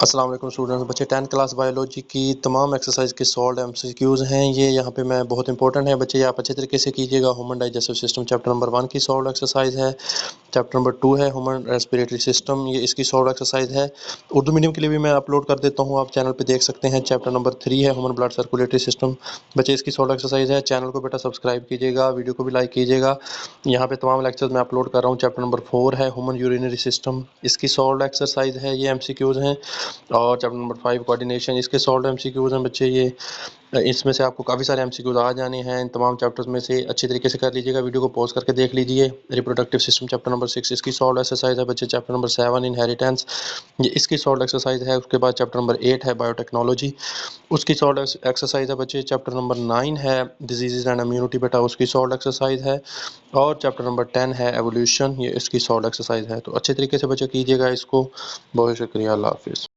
السلام علیکم اسٹوڈنٹس بچے 10 کلاس بایولوجی کی تمام ایکسرسائز کے سالڈ ایم سی کیوز ہیں. یہ یہاں پہ میں بہت امپورٹنٹ ہے بچے, آپ اچھے طریقے سے کیجیے گا. Human digestive system chapter number 1 کی سالڈ ایکسرسائز ہے. چیپٹر نمبر 2 ہے ہیومن ریسپیریٹری سسٹم, یہ اس کی سالڈ ایکسرسائز ہے. اردو میڈیم کے لیے بھی میں اپلوڈ کر دیتا ہوں, آپ چینل پہ دیکھ سکتے ہیں. چیپٹر نمبر 3 ہے ہیومن بلڈ سرکولیٹری سسٹم, بچے اس کی سالڈ ایکسرسائز ہے. چینل کو بیٹا سبسکرائب کیجیے گا, ویڈیو کو بھی لائک کیجیے گا. یہاں پہ تمام لیکچرز میں اپلوڈ کر رہا ہوں. چیپٹر نمبر 4 ہے ہیومن یورینری سسٹم, اس کی سالڈ ایکسرسائز ہے. یہ ایم سی کیوز ہیں. اور چیپٹر نمبر 5 کوآرڈینیشن, اس کے سالڈ ایم سی کیوز ہیں بچے. یہ اس میں سے آپ کو کافی سارے ایم سی کیوز آ جانے ہیں. ان تمام چیپٹرز میں سے اچھی طریقے سے کر لیجیے گا, ویڈیو کو پوز کر کے دیکھ لیجیے. ریپروڈکٹیو سسٹم چیپٹر نمبر 6, اس کی سالڈ ایکسرسائز ہے بچے. چیپٹر نمبر 7 انہیریٹنس, یہ اس کی سالڈ ایکسرسائز ہے. اس کے بعد چیپٹر نمبر 8 ہے بایو ٹیکنالوجی, اس کی سالڈ ایکسرسائز ہے بچے. چیپٹر نمبر 9 ہے ڈیزیزز اینڈ امیونٹی بیٹا, اس کی سالڈ ایکسرسائز ہے. اور چیپٹر نمبر 10 ہے ایولیوشن, یہ اس کی سالڈ ایکسرسائز ہے. تو اچھے طریقے سے بچے کیجیے گا اس کو. بہت شکریہ, اللہ حافظ.